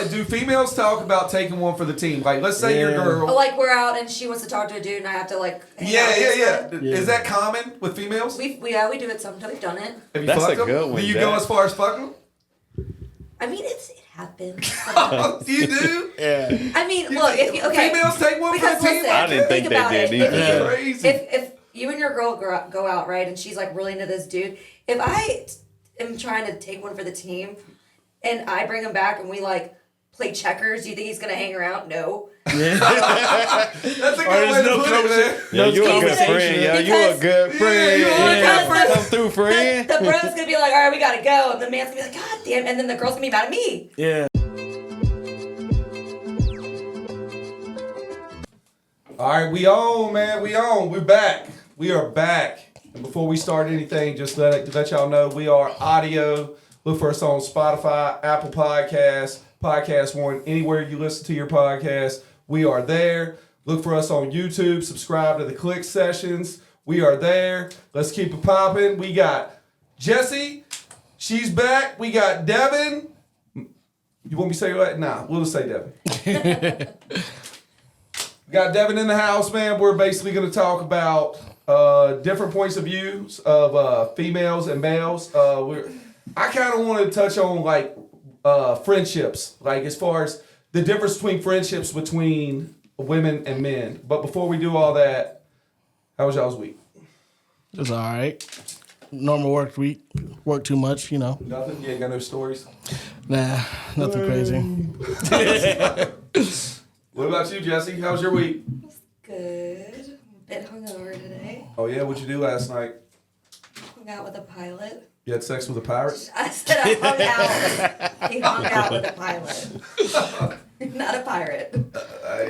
do females talk about taking one for the team? Like, let's say your girl. Like, we're out and she wants to talk to a dude and I have to, like, Yeah. Is that common with females? We do it sometimes. We've done it. Have you That's fucked a good one, Do you Dad. go as far as fucking them? I mean, it happens. You do? Yeah. I mean, look, if you, okay. Females take one because for the team? listen, I didn't think they about did it. either. That's crazy. If you and your girl go out, right, and she's like really into this dude, if I am trying to take one for the team and I bring him back and we like play checkers, do you think he's gonna hang around? No. That's a good way to put it, man. Yeah, you a good friend. Yeah, you a good friend. you a good friend. Come through, friend. The bro's gonna be like, all right, we gotta go, and the man's gonna be like, God damn, and then the girl's gonna be mad at me. Yeah. All right, we on, man. We on. We're back. We are back. And before we start anything, just let y'all know we are audio. Look for us on Spotify, Apple Podcasts, Podcast One, anywhere you listen to your podcast. We are there. Look for us on YouTube. Subscribe to the Clique Sessions. We are there. Let's keep it popping. We got Jessie. She's back. We got Devin. You want me to say what? Nah, we'll just say Devin. We got Devin in the house, man. We're basically going to talk about different points of views of females and males. I kind of want to touch on like friendships, like as far as the difference between friendships between women and men. But before we do all that, how was y'all's week? It was all right. Normal work week. Work too much, you know. Nothing? You ain't got no stories? Nah, nothing crazy. What about you, Jessie? How was your week? Good. A bit hungover today. Oh, yeah? What'd you do last night? Hung out with a pilot. You had sex with a pirate? I said I hung out. He hung out with a pilot. Not a pirate.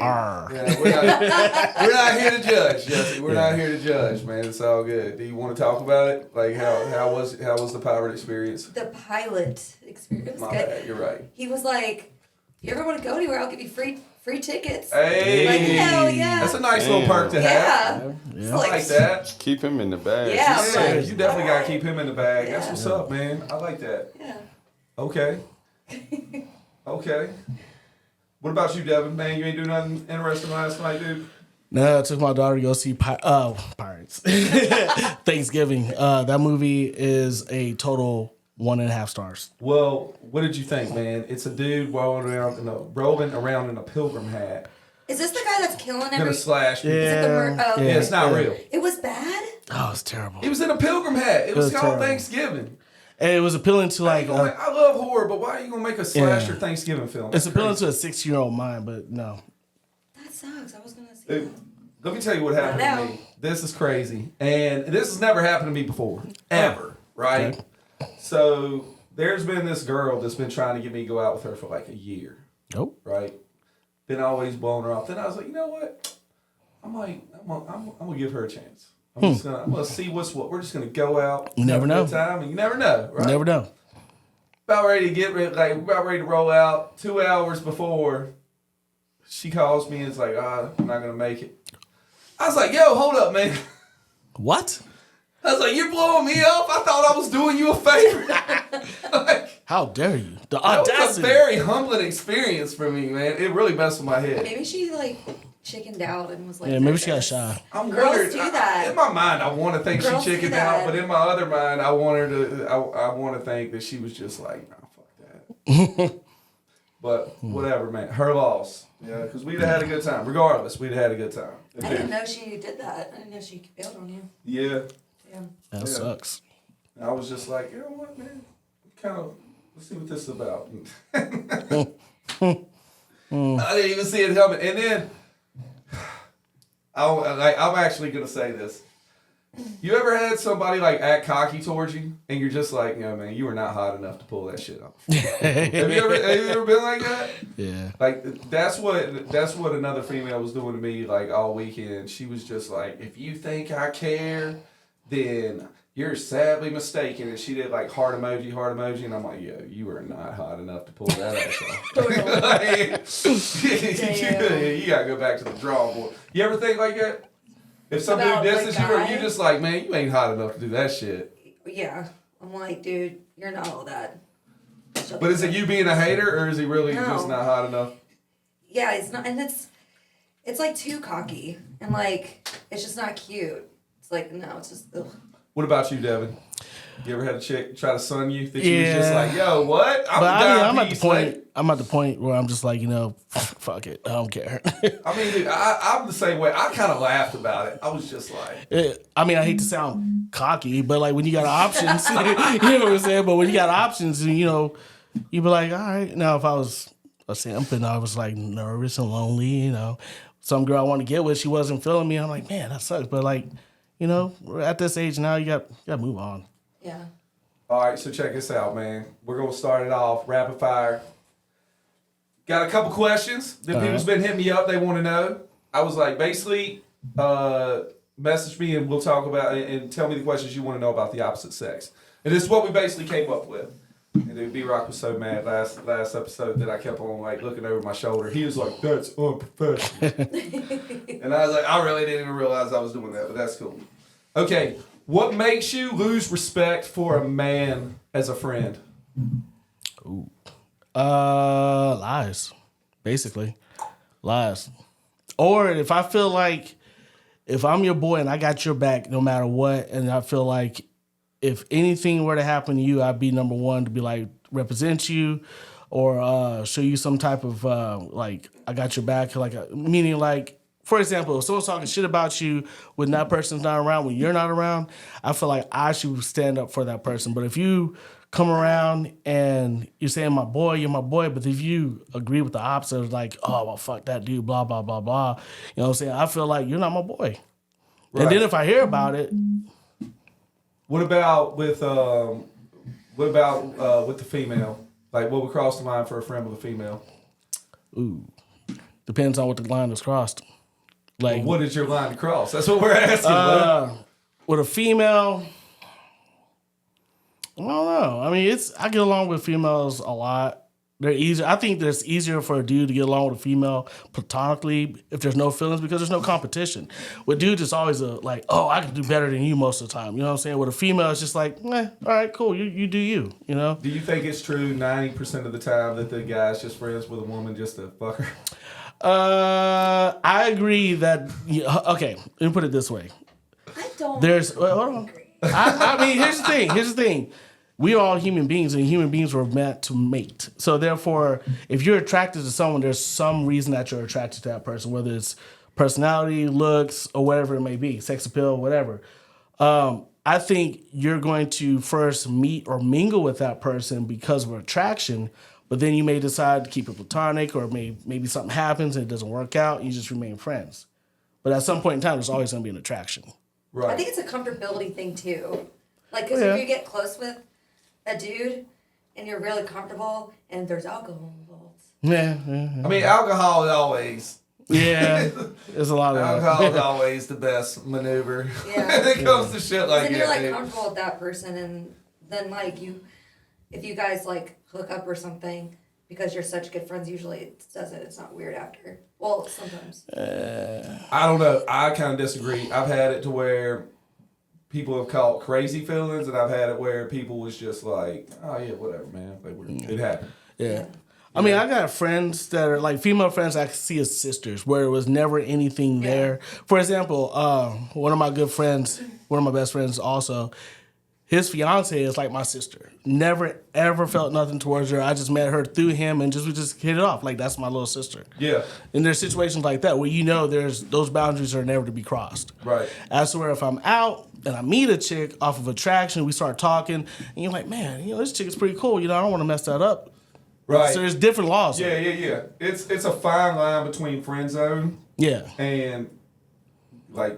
Arr. Yeah, we're not here to judge, Jessie. We're not here to judge, man. It's all good. Do you want to talk about it? Like how was the pirate experience? The pilot experience. My Good. bad. You're right. He was like, "You ever want to go anywhere? I'll give you free tickets." Hey, Like, hell yeah. That's a nice little perk to have. Yeah. Yeah. It's I like that. Keep him in the bag. Yeah. Yeah, Right. you definitely gotta keep him in the bag. That's Yeah. what's up, man. I like that. Yeah. Okay. Okay. What about you, Devin? Man, you ain't do nothing interesting last night, dude. Nah, I took my daughter to go see Pirates. Thanksgiving. That movie is a total 1.5 stars. Well, what did you think, man? It's a dude rolling around in a pilgrim hat. Is this the guy that's killing Gonna every? slash people. Is it the Yeah. Yeah, it's not real. It was bad. Oh, it's terrible. He was in a pilgrim hat. It was called terrible. Thanksgiving. And it was appealing to like, I love horror, but why are you gonna make a slasher Thanksgiving film? it's That's appealing crazy. to a 6-year-old mind, but no. That sucks. I was gonna see. Dude, that. let me tell you what happened I to know. me. This is crazy. And this has never happened to me before. Ever. Right? Okay. So there's been this girl that's been trying to get me to go out with her for like a year. Nope. Right? Been always blowing her off. Then I was like, you know what? I'm gonna give her a chance. I'm gonna see what's what. We're just gonna go out. You never have a know. good time, and you never know, right? You never know. About ready to roll out. 2 hours before, she calls me and is like, I'm not gonna make it. I was like, yo, hold up, man. What? I was like, you're blowing me off? I thought I was doing you a favor. Like, How dare you? The that was a audacity. very humbling experience for me, man. It really messed with my head. Maybe she like chickened out and was like. Yeah, maybe she got nervous. shy. I'm Girls wondering. do that. In my mind, I want to think Girls she do chickened that. out, but in my other mind, I want her to. I want to think that she was just like, nah, fuck that. But whatever, man. Her loss. Yeah, because we'd have had a good time. Regardless, we'd have had a a good time. I didn't know she did that. I didn't know she bailed on you. Yeah. Damn. That Yeah. sucks. I was just like, you know what, man? Let's see what this is about. I didn't even see it coming. And then, I'm actually going to say this. You ever had somebody like act cocky towards you, and you're just like, no, man, you are not hot enough to pull that shit off. Have you ever been like that? Yeah. Like that's what another female was doing to me like all weekend. She was just like, if you think I care, then you're sadly mistaken. And she did like heart emoji, and I'm like, yo, you are not hot enough to pull that ass off. You gotta go back to the drawing board. You ever think like that? If some dude About, disses like, you, or guy? you just like, man, you ain't hot enough to do that shit. Yeah. I'm like, dude, you're not all that. chill. But is it you being a hater, or is he really No. just not hot enough? Yeah, it's not, and it's like too cocky, and like it's just not cute. It's like no, it's just ugh. What about you, Devin? You ever had a chick try to sun you that you was just Yeah. like, yo, what? But I'm at the piece, point. like- I'm at the point where I'm just like, fuck it. I don't care. I mean, dude, I'm the same way. I kind of laughed about it. I was just like, I hate to sound cocky, but like when you got options, you know what I'm saying? But when you got options, you be like, all right. Now, if I was a simp and I was like nervous and lonely, some girl I want to get with, she wasn't feeling me. I'm like, man, that sucks. But like, we're at this age now, you got to move on. Yeah. all right, so check this out, man. We're going to start it off rapid fire. Got a couple questions that people's been hitting me up. They want to know. I was like, basically, message me and we'll talk about it and tell me the questions you want to know about the opposite sex. And this is what we basically came up with. And then B-Rock was so mad last episode that I kept on like looking over my shoulder. He was like, that's unprofessional. And I was like, I really didn't even realize I was doing that, but that's cool. Okay, what makes you lose respect for a man as a friend? Ooh. Lies. Basically. Lies. Or if I feel like if I'm your boy and I got your back no matter what, and I feel like if anything were to happen to you, I'd be number one to be like represent you or show you some type of like I got your back, meaning like, for example, if someone's talking shit about you when that person's not around, when you're not around, I feel like I should stand up for that person. But if you come around and you're saying you're my boy, but if you agree with the opposite, like, oh, well, fuck that dude, blah, blah, blah, blah, you know what I'm saying? I feel like you're not my boy. Right. And then if I hear about it, What about with the female? Like, what would cross the line for a friend with a female? ooh, depends on what the line is crossed. Like, What is your line to cross? That's what we're asking. with a female, I don't know. I get along with females a lot. They're easier. I think it's easier for a dude to get along with a female platonically if there's no feelings because there's no competition. With dudes, it's always I can do better than you most of the time. You know what I'm saying? With a female, it's just like, all right, cool. You do you, Do you think it's true 90% of the time that the guy's just friends with a woman just to fuck her? I agree that, okay, let me put it this way. I don't. Hold on. Here's the thing. We are all human beings, and human beings were meant to mate. So therefore, if you're attracted to someone, there's some reason that you're attracted to that person, whether it's personality, looks, or whatever it may be, sex appeal, whatever. I think you're going to first meet or mingle with that person because of attraction, but then you may decide to keep it platonic, or maybe something happens and it doesn't work out, and you just remain friends. But at some point in time, there's always going to be an attraction. Right. I think it's a comfortability thing too. Like, because Yeah. if you get close with a dude and you're really comfortable and there's alcohol involved. Yeah. I mean, alcohol is always... Yeah. There's a lot of Alcohol is always the best maneuver Yeah. when it comes to shit like Then that. you're like dude. comfortable with that person, and then like if you guys like hook up or something because you're such good friends, usually it doesn't. It's not weird after. Well, sometimes. I don't know. I kind of disagree. I've had it to where people have caught crazy feelings, and I've had it where people was just like, oh yeah, whatever, man. Like, it happened. Yeah. I got friends that are like female friends I see as sisters where it was never anything there. For example, one of my good friends, one of my best friends also, his fiance is like my sister. Never ever felt nothing towards her. I just met her through him and we just hit it off. Like, that's my little sister. Yeah. And there's situations like that where there's those boundaries are never to be crossed. Right. As to where if I'm out and I meet a chick off of attraction, we start talking, and you're like, man, this chick is pretty cool. I don't want to mess that up. Right. So there's different laws. Yeah. It's a fine line between friend zone Yeah. and like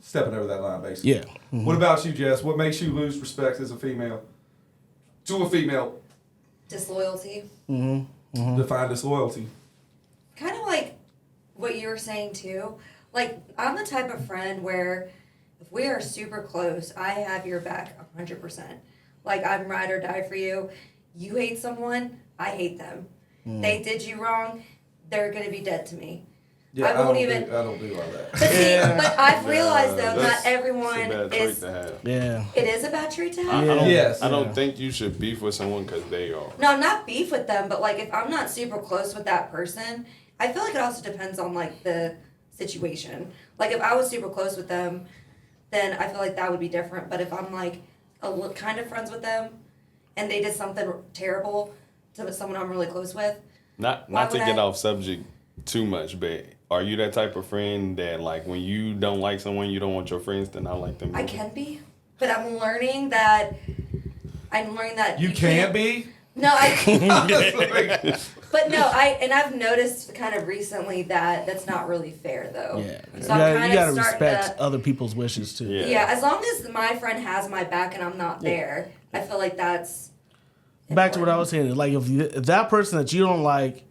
stepping over that line, basically. Yeah. Mm-hmm. What about you, Jess? What makes you lose respect as a female? To a female. Disloyalty. Define disloyalty. Kind of like what you were saying too. Like, I'm the type of friend where if we are super close, I have your back 100%. Like, I'm ride or die for you. You hate someone, I hate them. They did you wrong, they're going to be dead to me. Yeah, I won't even. I don't do all that. But see, but I've realized though, not That's everyone a bad trait is. to have. Yeah. It is a bad trait to I have. don't, Yes. I don't think you should beef with someone because they are. No, not beef with them, but like if I'm not super close with that person, I feel like it also depends on like the situation. Like if I was super close with them, then I feel like that would be different. But if I'm like kind of friends with them, and they did something terrible to someone I'm really close with, Not Why to would get I- off subject too much, but are you that type of friend that like when you don't like someone, you don't want your friends to not like them? I either? can be. But I'm learning that. You can be. No, Like, But no, I've noticed kind of recently that that's not really fair though. Yeah. So I'm kind you gotta of starting respect to. other people's wishes too. Yeah. Yeah, as long as my friend has my back and I'm not there, I feel like that's. Back to what I important. was saying, like if that person that you don't like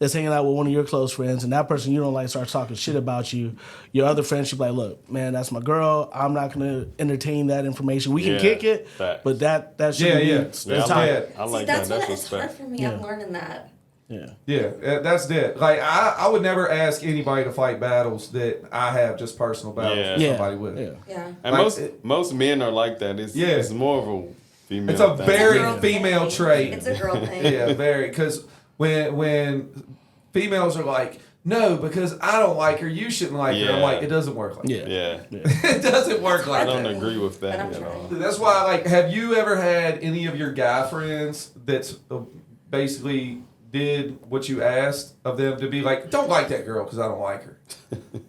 is hanging out with one of your close friends, and that person you don't like starts talking shit about you, your other friend should be like, "Look, man, that's my girl. I'm not gonna entertain that information. We can Yeah, kick it, facts. but that should Yeah, be yeah. that's Yeah, time." I See, like that's that. what That's it's hard respect. for me. I'm learning that. Yeah. yeah, that's dead. Like I would never ask anybody to fight battles that I have just personal battles Yeah. with Yeah. somebody with. Yeah. Yeah. And Like, most men are like that. It's more of a female. It's a thing. very It's a girl female thing. trait. It's a girl thing. Yeah, very. Because when females are like, no, because I don't like her, you shouldn't like her. I'm Yeah. like, it doesn't work like Yeah. Yeah. that. It doesn't work I like don't that. agree with But that I'm at trying. all. That's why, like, have you ever had any of your guy friends that's basically did what you asked of them to be like, don't like that girl because I don't like her?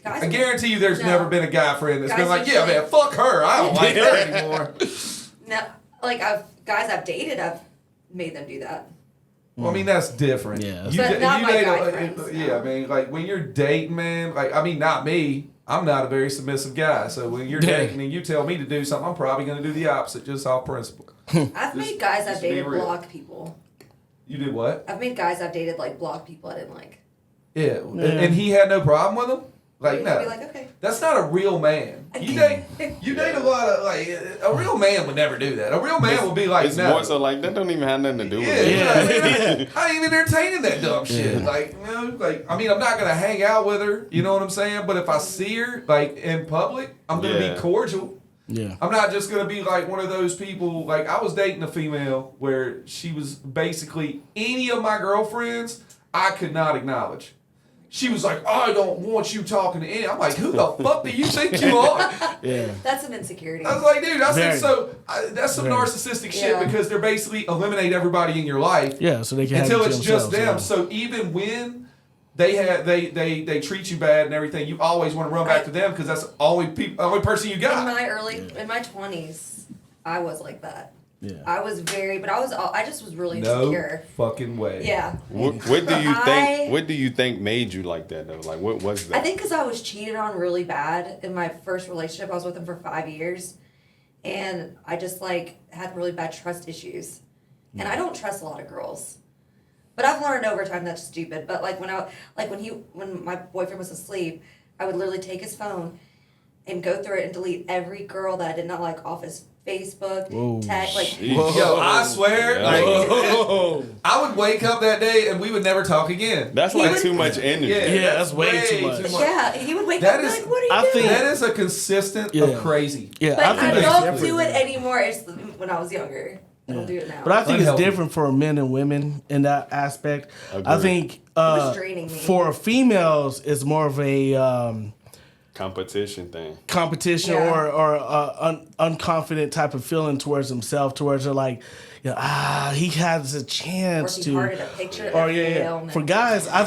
Guys, I guarantee you there's No. never been a guy friend that's Guys been like, yeah, usually- man, fuck her. I don't like her anymore. no, like I've dated, I've made them do that. Well, I mean, that's different. Yeah. You, But not my date guy friends, yeah, no. I mean, like when you're dating, man, like, I mean, not me. I'm not a very submissive guy. So when you're dating and you tell me to do something, I'm probably going to do the opposite just off principle. I've made guys I've just be dated real. block people. You did what? I've made guys I've dated like block people I didn't like. Yeah. And he had no problem with them? Like, You'd no. be like, okay. That's not a real man. You date a lot of, like, a real man would never do that. A real man would be like, It's no. more so like that don't even have nothing to do with Yeah, it. I ain't even entertaining that dumb shit. Yeah. Like, you know, like, I mean, I'm not gonna hang out with her. You know what I'm saying? But if I see her like in public, I'm gonna Yeah. be cordial. Yeah. I'm not just gonna be like one of those people. Like, I was dating a female where she was basically any of my girlfriends I could not acknowledge. She was like, I don't want you talking to any. I'm like, who the fuck do you think you are? Yeah. That's an insecurity. I was like, dude, I Very. said, that's some Very. narcissistic shit Yeah. because they're basically eliminate everybody in your life. Yeah. So they can Until have it it's to just themselves, them. yeah. So even when they treat you bad and everything, you always want to run back to them because that's the only person you in got. my 20s, I was like that. Yeah. I was I just was really No insecure. fucking way. Yeah. What do you I- think? What do you think made you like that though? Like what was that? I think because I was cheated on really bad in my first relationship. I was with him for 5 years, and I just like had really bad trust issues, and I don't trust a lot of girls. But I've learned over time that's stupid. But like when my boyfriend was asleep, I would literally take his phone and go through it and delete every girl that I did not like off his Facebook, Whoa. tag, like. Jeez. Yo, I swear, Yeah. like, Oh. I would wake up that day and we would never talk again. That's He like would- too much energy. Yeah, that's way too much. Yeah, he would wake That up and be is- like, "What are you I doing?" think- That is a consistent Yeah. of crazy. Yeah. But I I, think it's don't different. do it anymore. It's when I was younger. I don't do it now. But I think Unhealthy. it's different for men and women in that aspect. I Agreed. think was draining me. for females, it's more of a Competition thing. competition Yeah. or unconfident type of feeling towards himself, towards her like, he has a or chance if he to. hearted a picture. Or of him For and- guys, I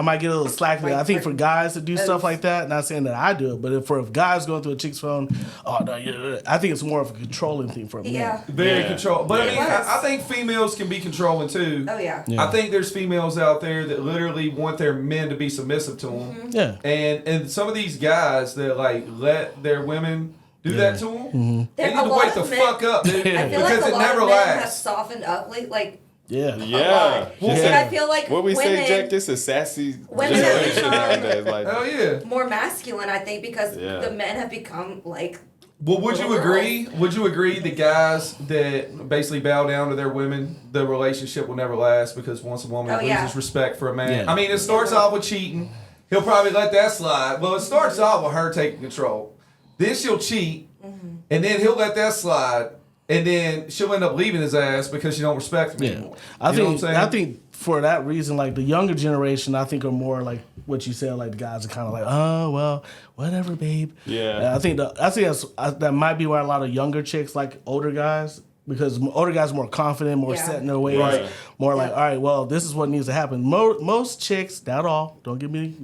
might get a little slack for that. I think for guys that do stuff like that, not saying that I do it, but if guys going through a chick's phone, I think it's more of a controlling thing for men. Yeah. Very Yeah. controlled. But I Yeah. mean, I think females can be controlling too. Oh yeah. Yeah. I think there's females out there that literally want their men to be submissive to them. Yeah. And some of these guys that like let their women do that to them, they There- need a to lot wake the of men- fuck up, dude. I feel because like a it lot never of men have lasts. softened up, like Yeah. Yeah. a lot. And I feel like What we women say, Jack? This is sassy women have generation become- nowadays. Like, Hell yeah. more masculine, I think, because Yeah. the men have become like. Well, would you Little agree? Would you agree the guys that basically bow down to their women, the relationship will never last because once a woman Oh, yeah. loses respect for a man. Yeah. I mean, it starts off with cheating. he'll probably let that slide. Well, it starts off with her taking control. Then she'll cheat, and then he'll let that slide, and then she'll end up leaving his ass because she don't respect him anymore. You know what I'm saying? I think for that reason, like the younger generation, I think are more like what you said. Like the guys are kind of like, oh well, whatever, babe. Yeah. And I think that might be why a lot of younger chicks like older guys. Because older guys are more confident, more set in their ways, Right. more like, all right, well, this is what needs to happen. Most chicks, not all, don't get me,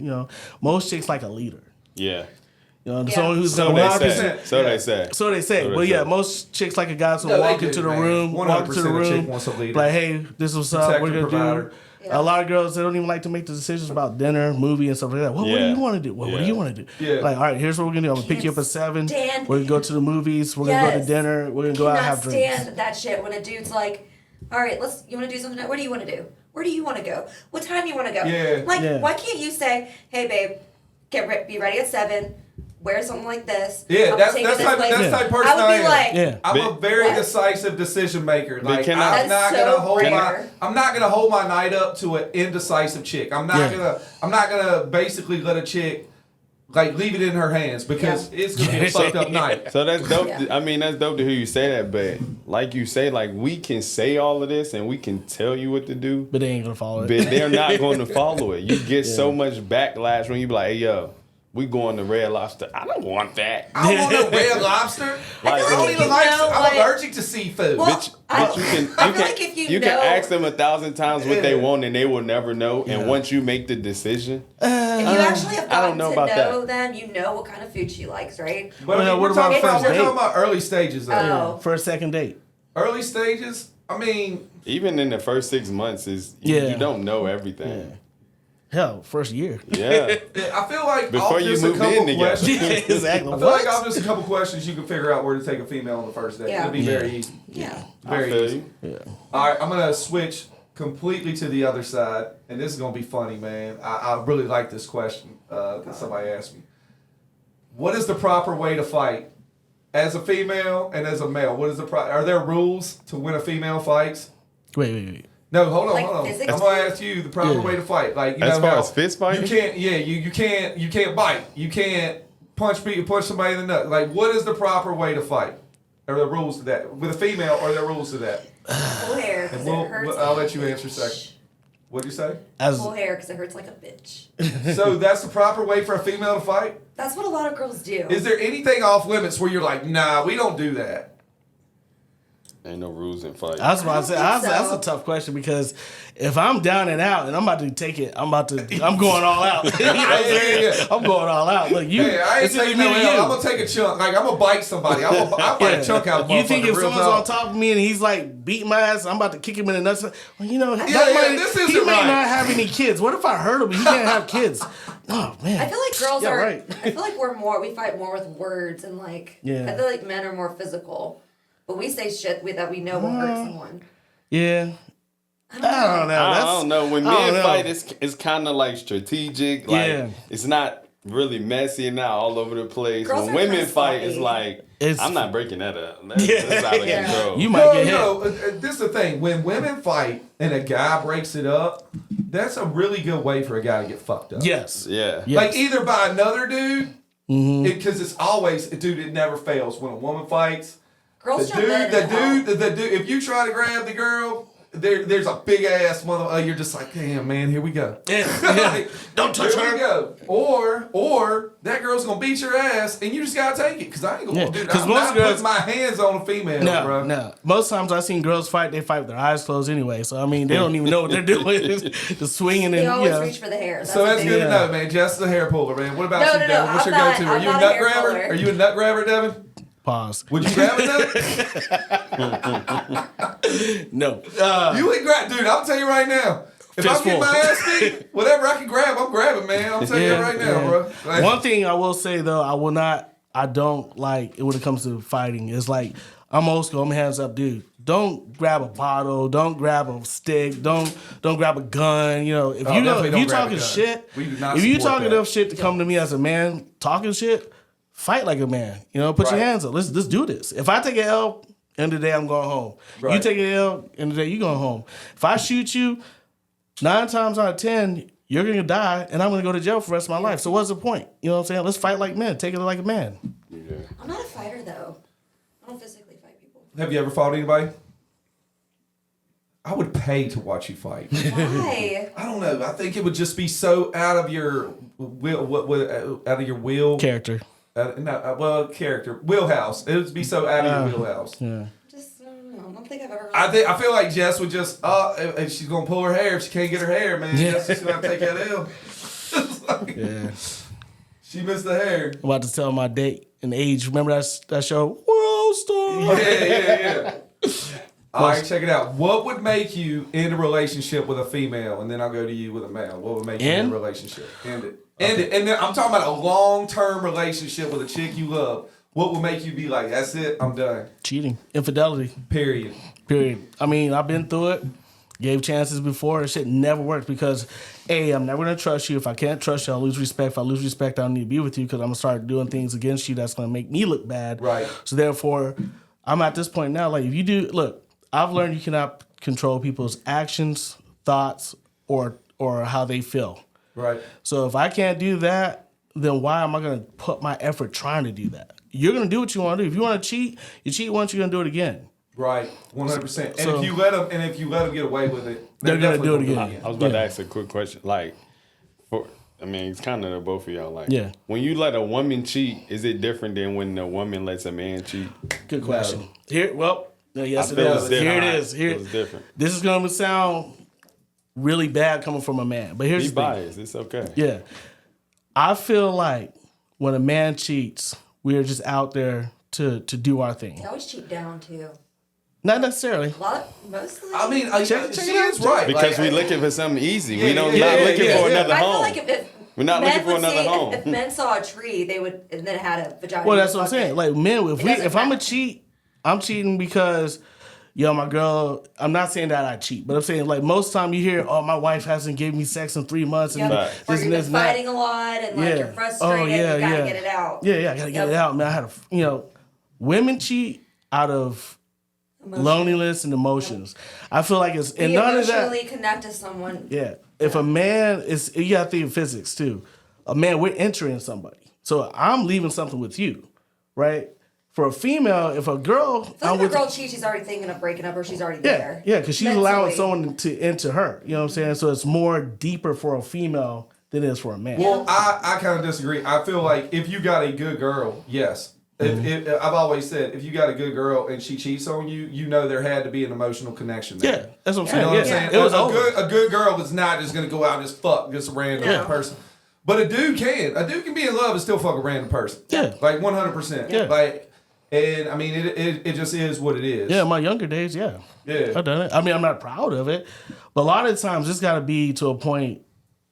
most chicks like a leader. Yeah. Someone who's So gonna they walk say. into. So they say. So they say, but yeah, most chicks like a guy to walk into the room, 100% chick wants a leader. like, hey, this is what's up, Protector, we're gonna provider. do. A lot of girls, they don't even like to make the decisions about dinner, movie, and stuff like that. Well, what do you want to do? Well, what do you want to do? Yeah. Like, all right, here's what we're gonna do. I'm gonna pick you up at 7. stand- We're gonna go to the movies. We're gonna go to Yes. dinner. We're gonna go out and have drinks. stand that shit when a dude's like, all right, you want to do something? What do you want to do? Where do you want to go? What time you want to go? Yeah. Like, Yeah. why can't you say, hey, babe, be ready at 7, wear something like this. Yeah, I'm that's taking that's this type place." that's type person I would be am. like, Yeah. I'm a very What? decisive decision maker. Like can I- I'm not That's gonna so hold rare. I'm not gonna hold my night up to an indecisive chick. I'm not gonna basically let a chick like leave it in her hands because it's gonna be a fucked up night. So that's dope. Yeah. I mean, that's dope to hear you say that. But like you say, like we can say all of this and we can tell you what to do, But they ain't gonna follow it. but they're not going to follow it. You get so much backlash when you be like, "Hey, yo, we going to Red Lobster." I don't want that. I want a red lobster. Like, I feel I don't like even if like. you know I'm what- allergic to seafood. Well, But you can I feel like if you can know- ask them 1,000 times what they Yeah. want and they will never know. And once you make the decision, if you actually have I gotten don't know to about know that. them, you know what kind of food she likes, right? But I mean, Well, we're what about talking first we're date? talking about early stages though. Oh. First, second date. Early stages. I mean, even in the first 6 months, Yeah. you don't know everything. Hell, first year. Yeah. I feel like Before off you just move a couple in together. questions. Exactly. I feel like off just a couple questions, you can figure out where to take a female on the first date. Yeah. It'll be very easy. Yeah. I Very feel easy. you. All right, I'm gonna switch completely to the other side, and this is gonna be funny, man. I really like this question that somebody asked me. What is the proper way to fight as a female and as a male? What is are there rules to when a female fights? Wait. No, hold on, Like hold on. physics? I'm gonna ask you the proper way to fight. Like you As know far how as fist fighting? you can't. Yeah, you can't bite. You can't punch somebody in the nut. Like what is the proper way to fight? Are there rules to that with a female? Are there rules to that? Full hair because it hurts. I'll let you answer second. What'd you say? Full hair because it hurts like a bitch. So that's the proper way for a female to fight? That's what a lot of girls do. Is there anything off limits where you're like, nah, we don't do that? Ain't no rules in fight. That's what I said. think That's so. a tough question because if I'm down and out and I'm about to take it, I'm going all out. You know what I'm saying? Yeah. I'm going all out. Look, you. Hey, I ain't it's either taking me no or L. you. I'm gonna take a chunk. Like I'm gonna bite somebody. I'll bite a chunk out of You think if real someone's talk. on top of me and he's like beating my ass, I'm about to kick him in the nuts. Well, you know, yeah, this he isn't may right. not have any kids. What if I hurt him? He can't have kids. Oh man. I feel like girls Yeah, are. right. I feel like we fight more with words and like. Yeah. I feel like men are more physical, but we say shit that we know will hurt someone. Yeah. I don't know. I don't know. When I don't men know. fight, it's kind of like strategic. Like Yeah. it's not really messy and not all over the place. Girls when are women kinda fight, sloppy. it's like It's- I'm not breaking that up. That's out of Yeah. control. You might get hit. This is the thing. When women fight and a guy breaks it up, that's a really good way for a guy to get fucked up. Yes. Yeah. Yes. Like either by another dude, Mm-hmm. because it's always, dude, it never fails. When a woman fights, Girls the jump in and help. dude, if you try to grab the girl, there's a big ass mother. You're just like, damn, man, here we go. Yeah. Like, Don't touch here her. we go. Or that girl's gonna beat your ass, and you just gotta take it. Because I ain't gonna do that. 'Cause I'm most not girls- putting my hands on a female, bro. No. Most times I've seen girls fight, they fight with their eyes closed anyway. So, I mean, they don't even know what they're doing. Just swinging and, They always yeah. reach for the hair. So that's what good they to do. know, man. Jess is a hair puller, man. What about No, you, no, Devin? no, What's I'm your not- go-to? Are I'm you a not a nut hair grabber? puller. Are you a nut grabber, Devin? Pause. Would you grab a nut? No. You would grab, dude. I'll tell you right now. If I'm getting Fistful. my ass beat, whatever I can grab, I'm grabbing, man. I'm telling you right now, bro. Like, One thing I will say though, I don't like when it comes to fighting. It's like I'm old school. I'm a hands up dude. Don't grab a bottle. Don't grab a stick. Don't grab a gun. You know, if Oh, you definitely if don't you grab a talking gun. shit, We do not if you support talking that. enough shit to come to me as a man talking shit, fight like a man. You know, put your Right. hands up. Let's do this. If I take an L, end of the day I'm going home. You Right. take an L, end of the day you going home. If I shoot you, 9 times out of 10. you're gonna die, and I'm gonna go to jail for the rest of my life. So what's the point? You know what I'm saying? Let's fight like men. Take it like a man. Yeah. I'm not a fighter though. I don't physically fight people. Have you ever fought anybody? I would pay to watch you fight. Why? I don't know. I think it would just be so out of your will, out of your will. Character. Character. Wheelhouse. It would be so out of your wheelhouse. Yeah. Just I don't know. I don't think I've ever. I feel like Jess would just if she's gonna pull her hair, if she can't get her hair, man, Jess is gonna have to take that L. Yeah. She missed the hair. I'm about to tell my date and age. Remember that show? World Star. Yeah. All right, check it out. What would make you end a relationship with a female, and then I'll go to you with a male? What would make you end a relationship? End it. End it. And then I'm talking about a long-term relationship with a chick you love. What would make you be like, that's it, I'm done? Cheating. Infidelity. Period. I mean, I've been through it. Gave chances before. And shit never worked because, A, I'm never going to trust you. If I can't trust you, I'll lose respect. If I lose respect, I don't need to be with you because I'm going to start doing things against you that's going to make me look bad. Right. So therefore, I'm at this point now, like, if you do, look, I've learned you cannot control people's actions, thoughts, or how they feel. Right. So if I can't do that, then why am I going to put my effort trying to do that? You're going to do what you want to do. If you want to cheat, you cheat once, you're going to do it again. Right. 100%. And So- if you let them get away with it, They're gonna do it definitely again. I was about to ask a quick question. Like, it's kind of both of y'all. Like, Yeah. when you let a woman cheat, is it different than when a woman lets a man cheat? Good question. Yes, I it feel is. it's Here it different. is. Here, It's different. this is going to sound really bad coming from a man, but here's Be the thing. biased. It's okay. Yeah, I feel like when a man cheats, we're just out there to do our thing. They always cheat down too. Not necessarily. Mostly. I mean, Check she it out. is right. Because Like, we looking for something easy. Yeah, We don't yeah, not yeah, looking yeah, for yeah. another I feel home. like if We're not men looking for would another see, home. If men saw a tree, they would and then had a vagina. Well, that's what I'm fuck saying. it. Like men, It doesn't if I'm a matter. cheat, I'm cheating because, my girl. I'm not saying that I cheat, but I'm saying like most of the time you hear, oh, my wife hasn't given me sex in 3 months, and Yep. this Or and you've this been and that. fighting a lot and like you're frustrated. You gotta get it out. Yeah, I gotta get it out, man. I had women cheat out of loneliness and emotions. And I feel like it's and You none of that. emotionally connect to someone. Yeah, if a man is, you gotta think of physics too. A man, we're entering somebody, so I'm leaving something with you, right? For a female, if a girl, So I'm if a with girl cheats, she's already thinking of breaking up or she's already yeah, there. yeah, because she's Mentally. allowing someone to enter her. You know what I'm saying? So it's more deeper for a female than it is for a man. Well, I kind of disagree. I feel like if you got a good girl, yes. If I've always said, if you got a good girl and she cheats on you, you know there had to be an emotional connection there. Yeah, that's what I'm You saying. know what I'm Yeah. saying? It was a over. good girl is not just going to go out and just fuck just a random No. person. But a dude can. A dude can be in love and still fuck a random person. Yeah. Like 100%. Yeah. Like, and I mean, it just is what it is. Yeah, my younger days, yeah. Yeah. I've done it. I mean, I'm not proud of it, but a lot of the times it's got to be to a point.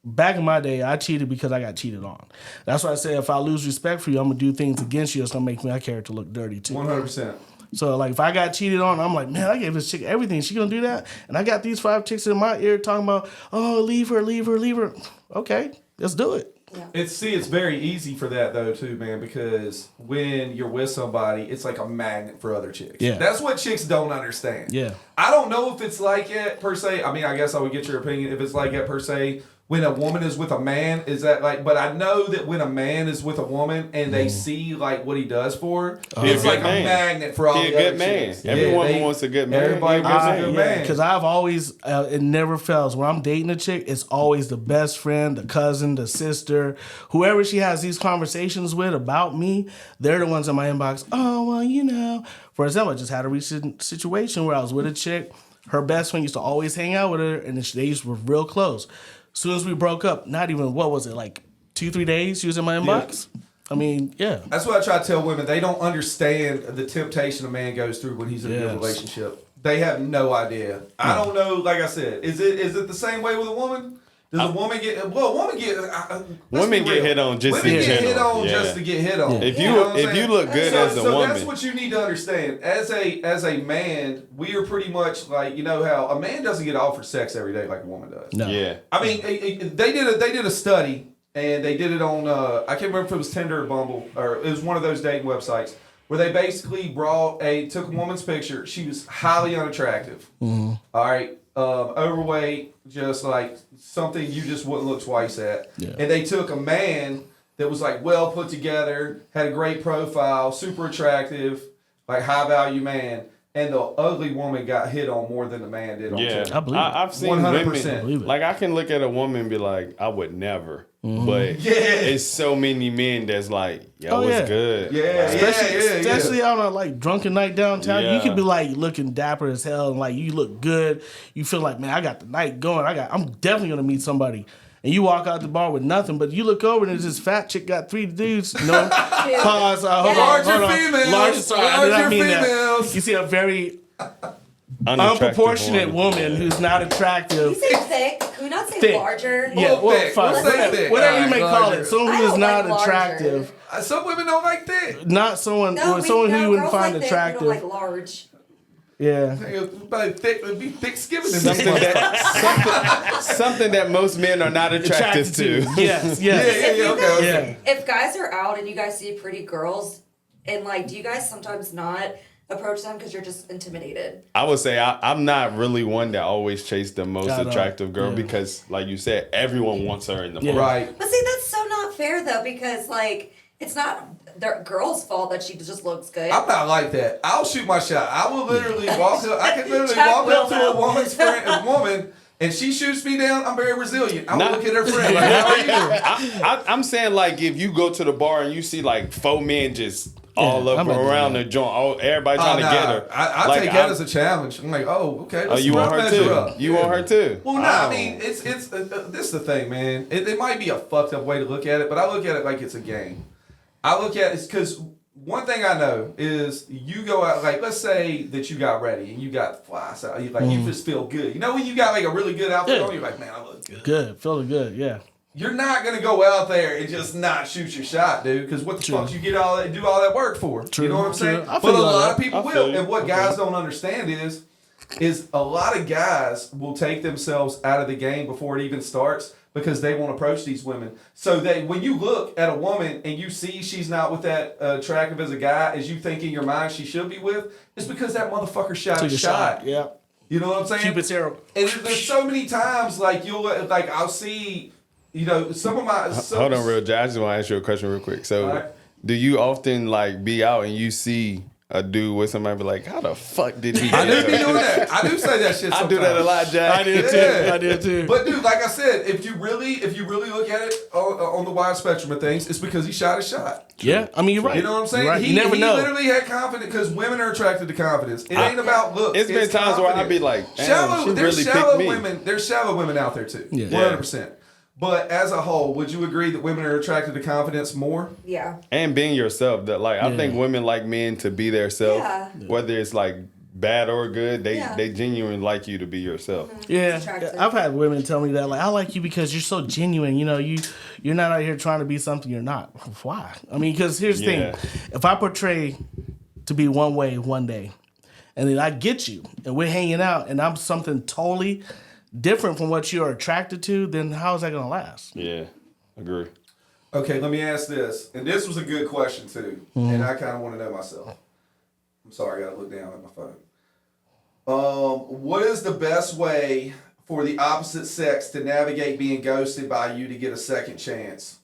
Back in my day, I cheated because I got cheated on. That's why I say if I lose respect for you, I'm going to do things against you that's going to make my character look dirty too. 100%. So, like, if I got cheated on, I'm like, man, I gave this chick everything. She going to do that? And I got these 5 chicks in my ear talking about, oh, leave her. Okay, let's do it. It's very easy for that though too, man, because when you're with somebody, it's like a magnet for other chicks. Yeah. That's what chicks don't understand. Yeah. I don't know if it's like it per se. I mean, I guess I would get your opinion if it's like it per se. When a woman is with a man, is that like? But I know that when a man is with a woman and they see like what he does for her, it's He a like good man. a magnet for all He a the good other man. chicks. Every woman they- wants a good man. Everybody He a wants good a good man. man. Because I've always, it never fails. When I'm dating a chick, it's always the best friend, the cousin, the sister, whoever she has these conversations with about me. They're the ones in my inbox. Oh, well, For example, I just had a recent situation where I was with a chick. Her best friend used to always hang out with her, and they were real close. As soon as we broke up, not even, what was it, like 2-3 days she was in my inbox? I mean, yeah. That's what I try to tell women. They don't understand the temptation a man goes through when he's in a Yes. good relationship. They have no idea. I don't know. Like I said, is it the same way with a woman? Does a woman get? Well, women get. Women get hit on just women in get hit general. on Yeah. just to get hit on. If know what I'm you saying? look good as a so woman, that's what you need to understand. As a man, we are pretty much like how a man doesn't get offered sex every day like a woman does. No. yeah. I mean, they did a study, and they did it on I can't remember if it was Tinder or Bumble, or it was one of those dating websites where they basically took a woman's picture. She was highly unattractive. Mm-hmm. All right, overweight, just like something you just wouldn't look twice at. Yeah. And they took a man that was like well put together, had a great profile, super attractive, like high value man, and the ugly woman got hit on more than the man did on Yeah, TV. I believe it. I've seen 100%. women. Believe it. Like I can look at a woman and be like, I would never. But Yeah. it's so many men that's like, yo, Oh, it's yeah. good. Yeah, Like, Especially on a like drunken night downtown, you Yeah. could be like looking dapper as hell and like you look good. You feel like, man, I got the night going. I'm definitely gonna meet somebody. And you walk out the bar with nothing, but you look over and there's this fat chick got 3 dudes. No, pause. Hold Larger on. females. Larger, sorry, I did not Larger mean that. females. You see a very unattractive unproportionate woman who's not You attractive. say thick. Can we not say Thick. larger? Yeah, Well, thick. fine. We'll say thick. Whatever you Alright, may call larger. it. Someone I who's don't not like larger. attractive. Some women don't like that. Not someone, No, someone who you wouldn't girls find like attractive. Thick, we don't like large. Yeah. Be thick skimming in something there. something that most men are not attracted to. Yes, yes. Yeah, okay. Yeah. If guys are out and you guys see pretty girls, and like, do you guys sometimes not approach them because you're just intimidated? I would say I'm not really one that always chase the most Got attractive girl yeah. because, like you said, everyone wants her in the Yeah. front. Right. But see, that's so not fair though, because like, it's not the girl's fault that she just looks good. I'm not like that. I'll shoot my shot. I will literally walk up. I can literally Chuck walk up will to a know. woman's friend, a woman, and she shoots me down. I'm very resilient. I will Nah. look at her friend like, how are you? I'm saying like if you go to the bar and you see like 4 men just all up I'm not around doing the joint, everybody trying to get her. I Like, take that as a challenge. I'm like, oh, okay. Oh, Let's you want her measure too? up. You want her too? Well, no, I mean, it's this is the thing, man. It might be a fucked up way to look at it, but I look at it like it's a game. I look at it because one thing I know is you go out, like, let's say that you got ready and you got fly, so you just feel good. You know when you got like a really good outfit Yeah. on, you're like, man, I look good. Good. Feeling good. Yeah. You're not gonna go out there and just not shoot your shot, dude. Because what the True. fuck you do all that work for? True, You know what I'm true. saying? I But feel a you on lot that. of people I feel will, you. and what guys don't understand is a lot of guys will take themselves out of the game before it even starts because they won't approach these women. So that when you look at a woman and you see she's not with that attractive as a guy as you think in your mind she should be with, it's because that motherfucker shot Took a a shot. shot. Yeah. You know what I'm saying? Cupid's arrow. And there's so many times like I'll see, you know, some of my Hold on, real Jay. I just want to ask you a question real quick. So, All right. do you often like be out and you see a dude with somebody be like, how the fuck did he? I get do be her? doing that. I do say that shit I sometimes. do that a lot, Jay. I did Yeah. too. I did too. But dude, like I said, if you really look at it on the wide spectrum of things, it's because he shot a shot. Yeah. I mean, you're right. You know what I'm saying? You're right. He, You never he know. literally had confidence because women are attracted to confidence. It ain't about looks. It's been times where I'd be confidence. like, damn, shallow. she There's really shallow picked me. women. There's shallow women out there too. Yeah. 100%. But as a whole, would you agree that women are attracted to confidence more? Yeah. And being yourself. That like I think women like men to be their self. Yeah. Whether it's like bad or good, Yeah. they genuinely like you to be yourself. Yeah, It's attractive. I've had women tell me that, like, I like you because you're so genuine. You know, you're not out here trying to be something you're not. Why? I mean, because here's the Yeah. thing: if I portray to be one way one day, and then I get you, and we're hanging out, and I'm something totally different from what you're attracted to, then how is that gonna last? Yeah, agree. Okay, let me ask this. And this was a good question too. And I kind of want to know myself. I'm sorry, I gotta look down at my phone. What is the best way for the opposite sex to navigate being ghosted by you to get a second chance?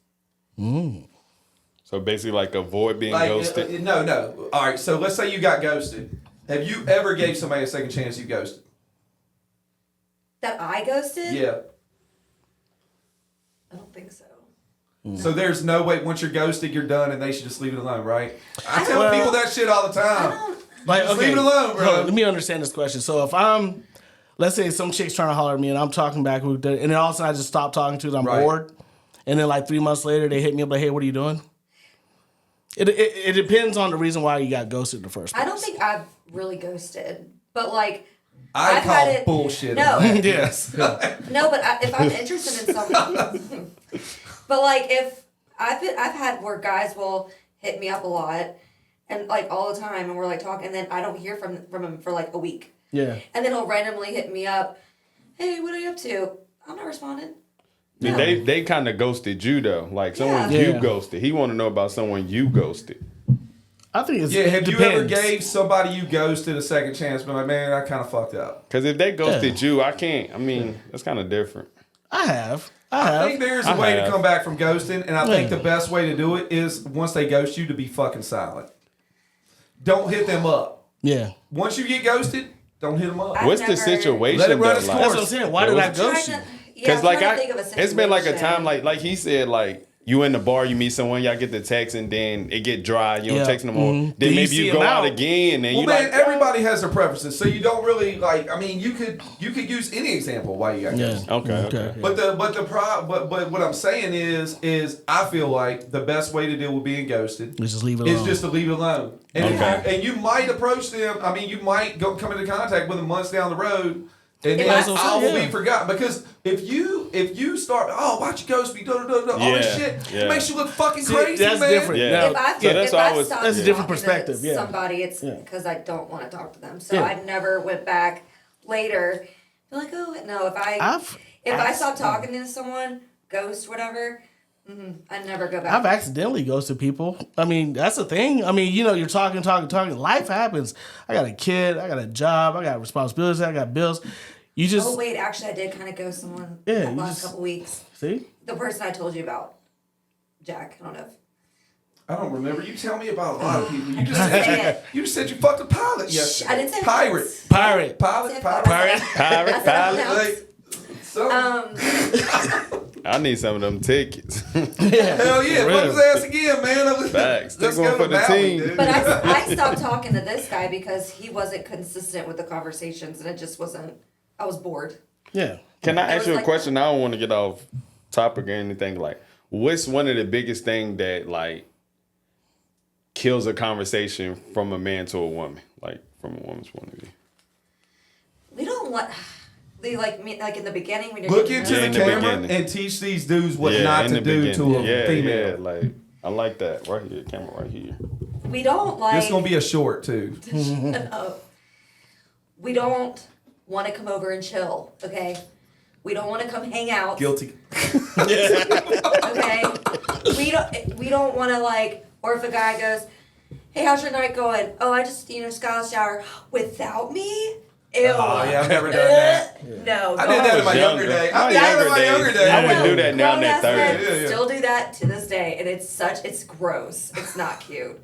So basically, like avoid being Like, ghosted. no. All right, so let's say you got ghosted. Have you ever gave somebody a second chance you ghosted? That I ghosted? Yeah. I don't think so. So there's no way once you're ghosted, you're done, and they should just leave it alone, right? I tell Well- people that shit all the time. Like, Just leave it alone, bro. hold on, let me understand this question. So if I'm, let's say some chick's trying to holler at me and I'm talking back with them, and then all of a sudden I just stop talking to them, I'm Right. bored, and then like 3 months later they hit me up like, hey, what are you doing? It depends on the reason why you got ghosted in the first place. I don't think I've really ghosted, but like I I've call had it- bullshit. No. on that. Yes. no, but if I'm interested in something, but like if I've had where guys will hit me up a lot and like all the time, and we're like talking, and then I don't hear from him for like a week, Yeah. and then he'll randomly hit me up, hey, what are you up to? I'm not responding. I mean, they kind of ghosted you though. Like someone Yeah. you Yeah. ghosted. He want to know about someone you ghosted. I think it's Yeah, it have you depends. ever gave somebody you ghosted a second chance? Been like, man, I kind of fucked up. Because if they ghosted you, I can't. I mean, that's kind of different. I have. I think there's a way to have. come back from ghosting, and I think Yeah. the best way to do it is once they ghost you to be fucking silent. Don't hit them up. Yeah. Once you get ghosted, don't hit them up. I've What's the never- situation? Let it run though, its like- That's what I'm saying. Why did I Because ghost you? Because like it's it's been like a time like he said, like you in the bar, you meet someone, y'all get the text, and then it get dry. You don't Yeah. text no more. Mhm. Then Then you maybe see you him go out out. again, and Well, you man, like everybody has their preferences, so you don't really like. I mean, you could use any example why you got Yeah. ghosted. Okay. But but what I'm saying is I feel like the best way to deal with being ghosted Let's just leave it is alone. just to leave it alone. And Okay. and you might approach them. I mean, you might come into contact with them months down the road. And If then I- I will yeah. be forgotten because if you start why'd you ghost me all this Yeah, shit yeah. it makes you look fucking See, crazy, that's man. different. Yeah. Now, If I've, So that's if I've always- stopped That's a different talking to perspective, yeah. somebody, it's Yeah. because I don't want to talk to them. So Yeah. I never went back later. Be like, oh no, if I stop talking to someone, ghost, whatever, I never go back. I've accidentally ghosted people. I mean, that's the thing. I mean, you're talking. Life happens. I got a kid. I got a job. I got responsibilities. I got bills. You just Oh wait, actually, I did kind of ghost someone Yeah, the you last just- couple weeks. see. The person I told you about, Jack. I don't know. I don't remember. You tell me about a lot of people. You just Say said it. you fucked a pilot yesterday. I didn't say pirate. Pirate. Pilot. Say Pirate. Pirate. Pirate. Like, so I need some of them tickets. hell yeah, For fuck real. his ass again, man. Facts. Let's Take one go for to the Maui, team. dude. But I stopped talking to this guy because he wasn't consistent with the conversations, and it just wasn't. I was bored. Yeah. Can I It ask was you a like question? I don't want to get off topic or anything. Like, what's one of the biggest thing that like kills a conversation from a man to a woman, like from a woman's point of view? We don't want. They like me like in the beginning when you're Look getting into to Yeah, the in the camera beginning. and teach these dudes what Yeah, not in to the do beginning. to a Yeah, female. yeah, like I like that right here, camera right here. We don't like. This is gonna be a short too. We don't want to come over and chill. Okay. We don't want to come hang out. Guilty. Okay. We don't want to like. Or if a guy goes, "Hey, how's your night going?" "Oh, I just just got out of the shower." Without me. Ew. Oh yeah, I've never done that. No. I did that in my younger day. I did that in my younger day. I would do that now in that Grown-ass men 30. Yeah. Still do that to this day, and it's gross. It's not cute.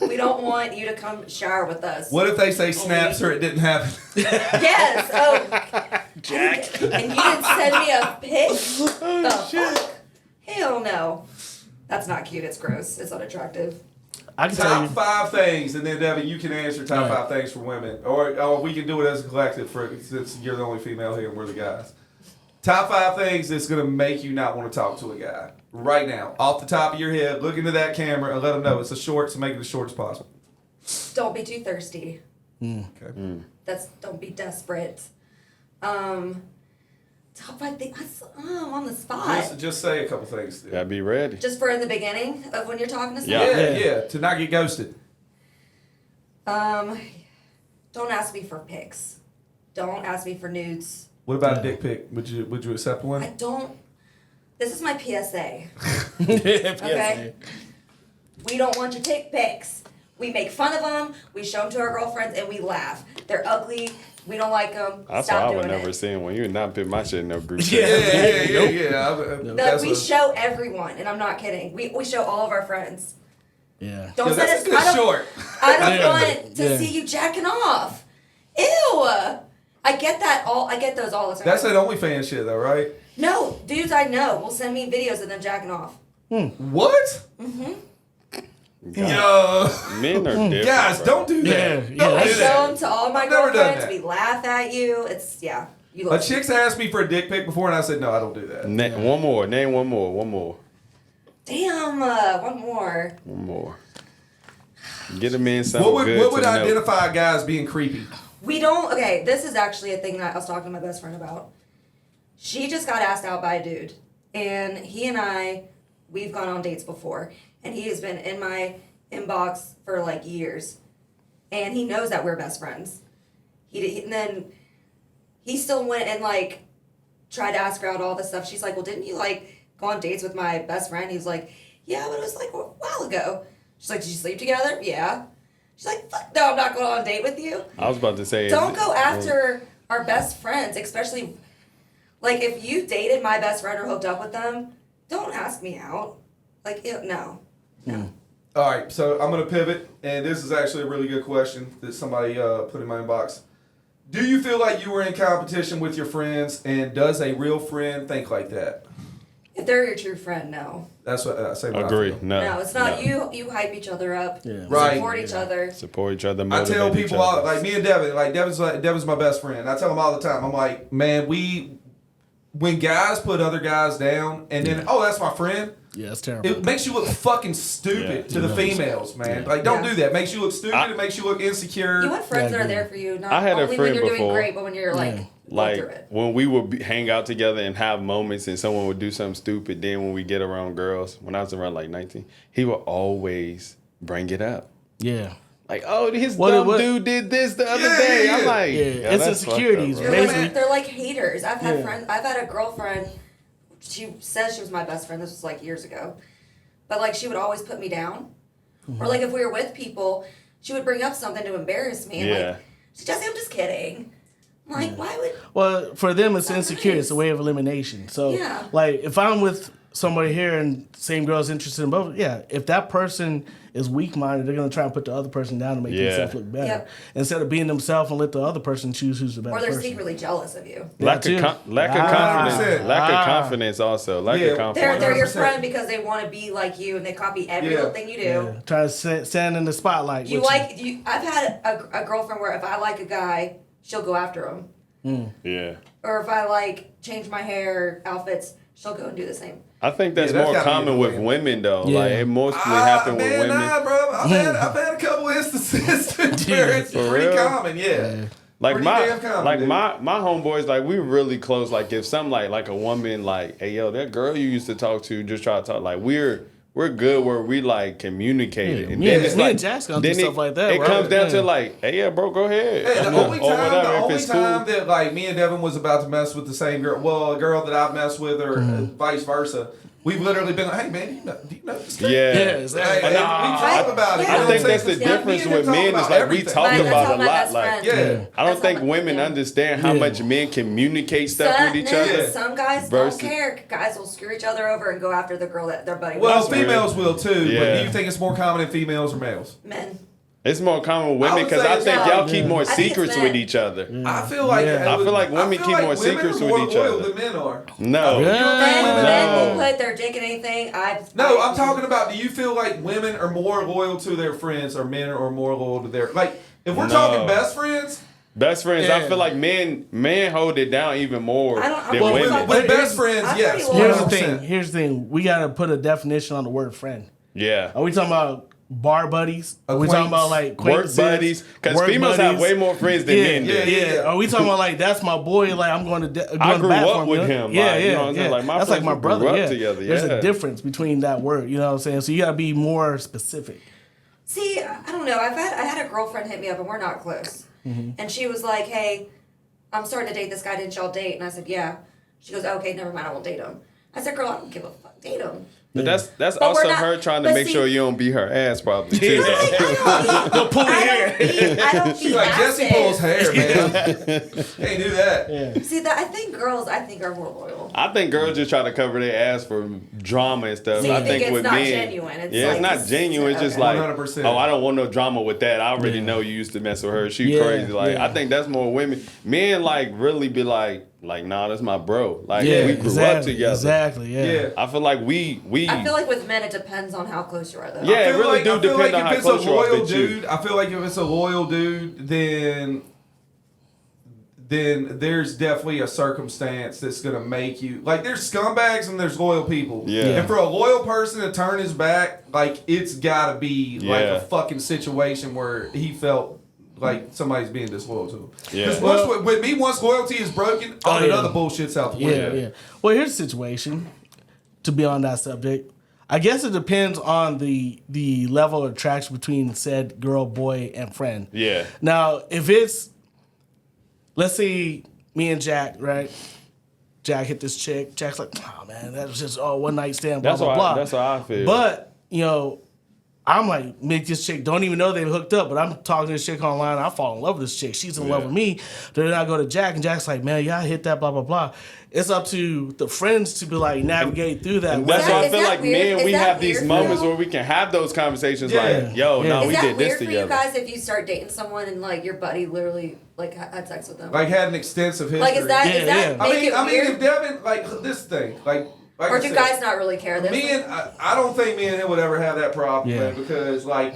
We don't want you to come shower with us. What if they say snaps or it didn't happen? Yes. Oh, Jack. And you didn't send me a pic. Fuck? Hell no. That's not cute. It's gross. It's unattractive. I can tell Top you. 5 things, and then Devin, you can answer top Right. 5 things for women, or we can do it as a collective since you're the only female here and we're the guys. Top 5 things that's gonna make you not want to talk to a guy right now, off the top of your head. Look into that camera and let them know it's a short, so make it as short as possible. Don't be too thirsty. Okay. Don't be desperate. Top 5 things. I'm on the spot. Just say a couple things. Gotta be ready. Just for in the beginning of when you're talking to Yeah. someone. Yeah, to not get ghosted. Don't ask me for pics. Don't ask me for nudes. What about a dick pic? Would you accept one? I don't. This is my PSA. Okay. Okay. We don't want your dick pics. We make fun of them. We show them to our girlfriends, and we laugh. They're ugly. We don't like them. That's why Stop I would doing never it. see him when you would not put my shit in no group chat. Yeah. That we show everyone, and I'm not kidding. We show all of our friends. Yeah. Don't send that's us. a good short. I don't Yeah. want to Yeah. see you jacking off. Ew. I get that I get those all the time. That's that OnlyFans shit, though, right? No, dudes I know will send me videos of them jacking off. What? Mm-hmm. Yo, Men are different. guys, bro. don't do that. Yeah, Don't yeah, I do show that. them to all my I've never done girlfriends. that. We laugh at you. It's you A look. chick's asked me for a dick pic before, and I said no, I don't do that. One more. Name one more. One more. Damn, one more. One more. Get them in something What good would to know. identify a guy as being creepy? We don't. Okay, this is actually a thing that I was talking to my best friend about. She just got asked out by a dude, and he and we've gone on dates before, and he has been in my inbox for like years, and he knows that we're best friends. And then he still went and like tried to ask her out all this stuff. She's like, "Well, didn't you like go on dates with my best friend?" He was like, "Yeah, but it was like a while ago." She's like, "Did you sleep together?" "Yeah." She's like, fuck no, I'm not going on a date with you. I was about to say. Don't go after our best friends, especially, like, if you dated my best friend or hooked up with them, don't ask me out. Like, no. All right, so I'm going to pivot, and this is actually a really good question that somebody put in my inbox. Do you feel like you were in competition with your friends, and does a real friend think like that? If they're your true friend, no. That's what I say. Agree. No, it's not. You hype each other up. Yeah. Right. Support each other. Support each other. I Motivate tell each people, other. like me and Devin, Devin's my best friend. I tell him all the time. I'm like, man, when guys put other guys down, and then that's my friend. Yeah, that's terrible. It makes you look fucking stupid to the females, man. Like, don't do that. It makes you look stupid. It makes you look insecure. You want friends Yeah, that are I there for you, not I had a only when friend you're doing before. great, but when you're like going through it. When we would hang out together and have moments and someone would do something stupid, then when we get around girls, when I was around like 19, he would always bring it up. Yeah. Like, oh, his What- dumb what- dude did this the other Yeah, day. yeah, I'm yeah. like, Yeah, it's that's fucked up, insecurities, bro. basically. They're like haters. I've had Yeah. friends. I've had a girlfriend. She says she was my best friend. This was like years ago, but like she would always put me down, or like if we were with people, she would bring up something to embarrass me. And Yeah. like, Jessie, I'm just kidding. I'm like, why would? Well, for them, it's That's insecure. nice. It's a way of elimination. So, Yeah. like, if I'm with somebody here and same girl's interested in both, if that person is weak-minded, they're going to try and put the other person down to make Yeah. themselves look better. Yep. Instead of being themselves and let the other person choose who's the better Or they're person. secretly jealous of you. Lack too. of confidence. 100%. Lack of confidence also. Lack Yeah. of confidence. They're your 100%. friend because they want to be like you and they copy every Yeah. little thing you do. Yeah. Try to stand in the spotlight. You with like you. I've had a girlfriend where if I like a guy, she'll go after him. Yeah. Or if I like change my hair, outfits, she'll go and do the same. I think that's Yeah, that's more gotta be common the with way. women though. Yeah. Like it mostly happen with man, women. Nah, bro. I've had a couple instances where it's For pretty real? common. Yeah. Like Pretty my damn common, like dude. my homeboys, like we really close. Like if some like a woman like, hey yo, that girl you used to talk to just try to talk, like we're good where we like communicate it. And Yeah, then it's me like and Jack's gonna do then stuff like that, It right? comes down Yeah. to like, hey yeah, bro, go ahead. Hey, the only Or time, whatever, the if only it's time cool. that like me and Devin was about to mess with the same girl, well, a girl that I've messed with, or vice versa, we've literally been like, hey man, do you know this guy? Yeah. Yeah, Hey, exactly. we talk about it. Yeah. you know I what think I'm that's the saying? difference Me and with him talk men. Is about like we everything. talk That's about how a my lot. best Like friend- Yeah. I That's don't how think my- women yeah. understand how Yeah. much men communicate stuff with each Some- other. Some guys versus- don't care. Guys will screw each other over and go after the girl that their buddy Well, was with. females will too, Yeah. but do you think it's more common in females or males? Men. It's more common with I women would because say I it's think not. y'all keep more I think it's secrets men. with each other. I feel like Yeah. I feel like women keep more women secrets are with more each loyal other. than men are. No. Yeah. Men No. will put their dick in anything. No, I'm talking about. Do you feel like women are more loyal to their friends, or men are more loyal to their like? If we're No. talking best friends, Best friends, I Yeah. feel like men hold it down even more I don't- than well, women. with But best friends, I'm yes. pretty loyal. Here's the 100%. thing. Here's the thing. We got to put a definition on the word friend. Yeah. Are we talking about bar buddies? Are we talking about like Work acquaintances? buddies. Because Work females have buddies? way more friends than men do. Yeah. Are we talking about like that's my boy? Like I'm going to I to grew bat up for him, with you know? him, Yeah, like, yeah, you know what I'm saying? yeah. Like, my that's like friends my we grew brother. up Yeah. together, There's yeah. a difference between that word. You know what I'm saying? So you got to be more specific. See, I don't know. I had a girlfriend hit me up and we're not close. And she was like, hey, I'm starting to date this guy. Didn't y'all date? And I said, yeah. She goes, okay, never mind. I won't date him. I said, girl, I don't give a fuck. Date him. But that's But also we're not- her trying to but make see- sure you don't beat her ass probably too. I don't be She's like Jesse acid. pulls hair, man. Can't do that. Yeah. See, that I think girls, are more loyal. I think girls just try to cover their ass for drama and stuff. So you I think it's with not men, genuine. It's yeah, like it's not this- genuine. It's just okay. like, 100%. oh, I don't want no drama with that. I already Yeah. know you used to mess with her. She Yeah, crazy. Like yeah. I think that's more women. Men like really be like, nah, that's my bro. Like Yeah, we grew exactly, up together. Exactly. Yeah. Yeah. I feel like we. I feel like with men, it depends on how close you are, though. Yeah, I it feel really like, do I feel depend like on if how it's close a you are loyal with you. dude, I feel like if it's a loyal dude, then there's definitely a circumstance that's gonna make you like. There's scumbags and there's loyal people. Yeah. And for a loyal person to turn his back, like it's gotta be like Yeah. a fucking situation where he felt like somebody's being disloyal to him. Yeah. Because with me, once loyalty is broken, all Oh, that yeah. other bullshit's out the Yeah, window. yeah. Well, here's the situation. To be on that subject, I guess it depends on the level of attraction between said girl, boy, and friend. Yeah. Now, if it's, let's say me and Jack, right? Jack hit this chick. Jack's like, oh man, that was just one night stand. Blah That's blah how blah. that's how I feel. But you know, I'm like, make this chick don't even know they hooked up, but I'm talking to this chick online. I fall in love with this chick. She's in love with me. Then I go to Jack, and Jack's like, man, yeah, I hit that, blah, blah, blah. It's up to the friends to be like, navigate through that. That's why I Is feel that like weird? men, Is we that have these weird for moments y'all? where we can have those conversations Yeah. like, yo, Yeah. no, Is we that did this weird for you together. guys if you start dating someone and like your buddy literally like had sex with them? Like had an extensive history. Like is that Yeah. make it I mean, weird? if Devin like this thing, like Or I do said, guys not really care? There's me and I don't think me and him would ever have that problem, Yeah. man, because like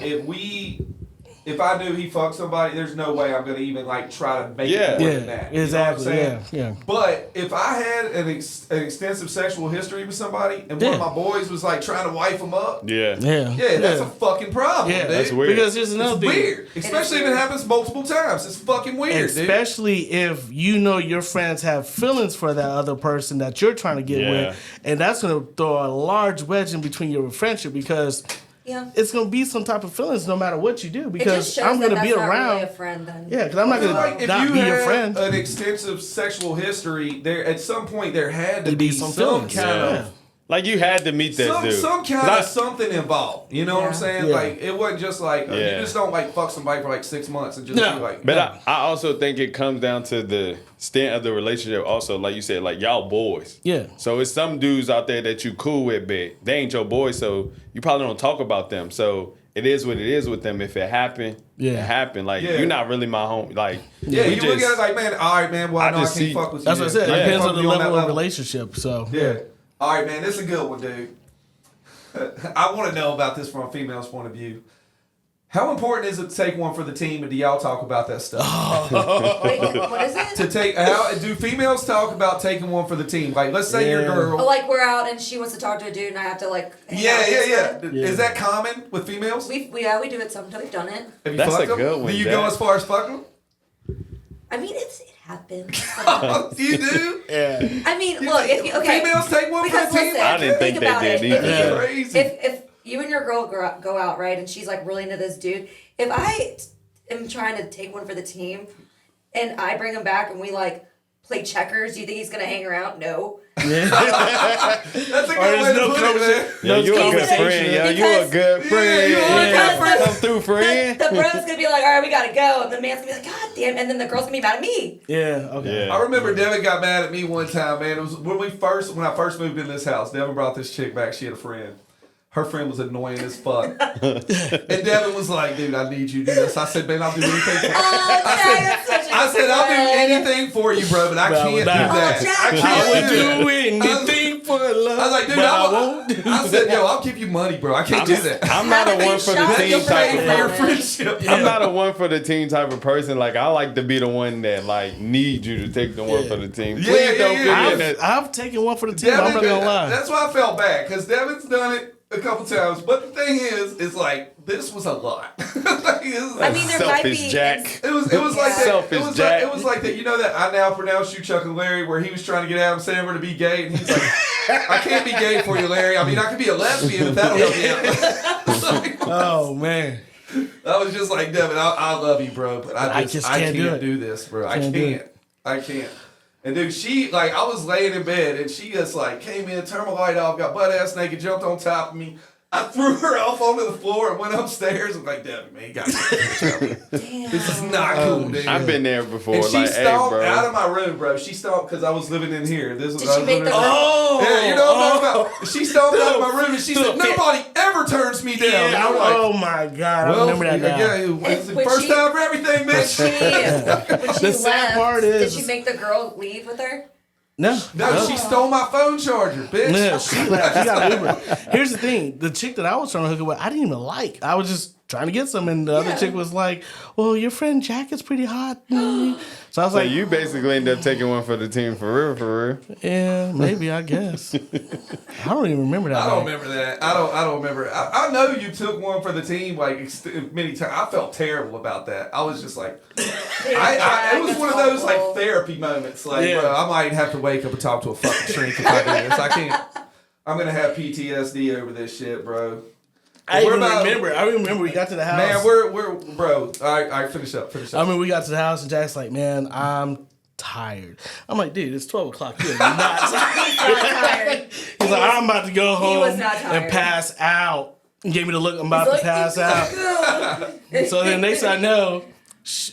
if I knew he fucked somebody, there's no way I'm gonna even like try to make Yeah. it more Yeah, than that. exactly. You know what I'm Yeah, saying? yeah. But if I had an extensive sexual history with somebody, and one of Yeah. my boys was like trying to wife him up, Yeah. yeah, that's a fucking problem, Yeah, dude. that's weird. Because here's another It's thing. weird, especially if it weird. happens multiple times. It's fucking weird, dude. Especially if you know your friends have feelings for that other person that you're trying to get Yeah. with, and that's going to throw a large wedge in between your friendship because yeah. it's going to be some type of feelings no matter what you do. It Because just shows I'm going to that be that's not around. really a friend then. Yeah, because I'm not going Like to if not you be your had friend. an extensive sexual history, there at some point there had to There'd be be some some feelings. kind Yeah. of Like you had to meet that dude. some kind 'Cause of something involved. You know what I'm Yeah. saying? Yeah. Like it wasn't just like you Yeah. just don't like fuck somebody for like 6 months and just No. be like. But I also think it comes down to the extent of the relationship. Also, like you said, like y'all boys. Yeah. So it's some dudes out there that you cool with, but they ain't your boys, so you probably don't talk about them. So it is what it is with them. If it happened, Yeah. it happened. Like Yeah. you're not really my home. Like Yeah, we you look at it like, man, all right, man. Well, I I know I just can't see- fuck with you. That's what I said. It I can't depends fuck on the with you level that of relationship. So Yeah. All right, man. This is a good one, dude. I want to know about this from a female's point of view. How important is it to take one for the team, and do y'all talk about that stuff? Wait, what is it? To take, how do females talk about taking one for the team? Like, let's say your Yeah. girl. Oh, like we're out and she wants to talk to a dude and I have to like. hang out Yeah, with this yeah. friend? Yeah. Is that common with females? We do it sometimes. We've done it. Have you That's fucked a them? good one, Do you Dad. go as far as fuck them? I mean, it happens. sometimes. You do? yeah. I mean, look, if you okay. Females take one for Because the team? listen, I didn't think they about did it. either. If you- Crazy. If you and your girl go out, right, and she's like really into this dude, if I am trying to take one for the team, and I bring him back and we like play checkers, do you think he's gonna hang around? No. That's a good there's way to no put it, conversation. man. yo, you a good Because- friend, yo. You a good friend. you a good friend. Come through, friend. The bro's gonna be like, all right, we gotta go, and the man's gonna be like, God damn, and then the girl's gonna be mad at me. Yeah. Okay. Yeah. I remember Devin got mad at me one time, man. It was when I first moved in this house. Devin brought this chick back. She had a friend. Her friend was annoying as fuck. And Devin was like, dude, I need you to do this. I said, man, I'll do anything for you. Oh, Jack, that's such a I said, I'll do friend. anything for you, bro, but I But I can't would do not. that. Oh, Jack, I I can't would do that. anything for love. I was like, dude, but I won't do I said, yo, I'll give you money, bro. I can't do that. I'm not a one for the Shot team your type friend of For your person. friendship. I'm not a one for the team type of person. Like I like to be the one that like need you to take the one for the team. Yeah, Please don't yeah, put yeah. me in that. I've taken one for the team. I'm not gonna lie. That's why I felt bad, because Devin's done it a couple times. But the thing is like, this was a lot. Like, this is I mean, there might Selfish be. Jack. It was like that. Selfish It was Jack. like, it was like that. You know that I now pronounce you Chuck and Larry, where he was trying to get Adam Sandler to be gay, and he's like, I can't be gay for you, Larry. I mean, I could be a lesbian if that'll help you out. It's like, Oh man. I was just like, Devin, I love you, bro, but I just can't can't do it. this, bro. I Can't do can't. I can't. And dude, she like I was laying in bed and she just like came in, turned my light off, got butt ass naked, jumped on top of me. I threw her off onto the floor and went upstairs. I'm like, Devin, man, you gotta get this. Damn. This is not cool, dude. I've been there before. And she Like, hey, stomped bro. out of my room, bro. She stomped because I was living in here. This was Did I she was make living the in- Oh. Yeah, you know what I'm talking about. She stomped out of my room and she said, nobody ever turns me down. And I'm like, Oh my god. I remember that now. yeah, it's the When first she- time for everything, bitch. When she The sad left, part is- did she make the girl leave with her? No. No, she stole my phone charger, bitch. No, she left. She got an Uber. Here's the thing: the chick that I was trying to hook up with, I didn't even like. I was just trying to get some, and the other Yeah. chick was like, "Well, your friend Jack is pretty hot." So I was So like, you basically end up taking one for the team for real, for real. "Yeah, maybe. I guess." I don't even remember that. I don't night. remember that. I don't remember. I know you took one for the team like many times. I felt terrible about that. I was just like, it was one of those like therapy moments. Like, Yeah. bro, I might have to wake up and talk to a fucking shrink if I do this. I can't. I'm gonna have PTSD over this shit, bro. I We're even about- remember. I remember we got to the house. Man, we're bro. All right, finish up. I mean, we got to the house, and Jack's like, "Man, I'm tired." I'm like, "Dude, it's 12 o'clock. You're not tired." He's not tired. He's like, "I'm about to go home was not tired. and pass out." Gave me the look. I'm about to pass out. So then next thing I know,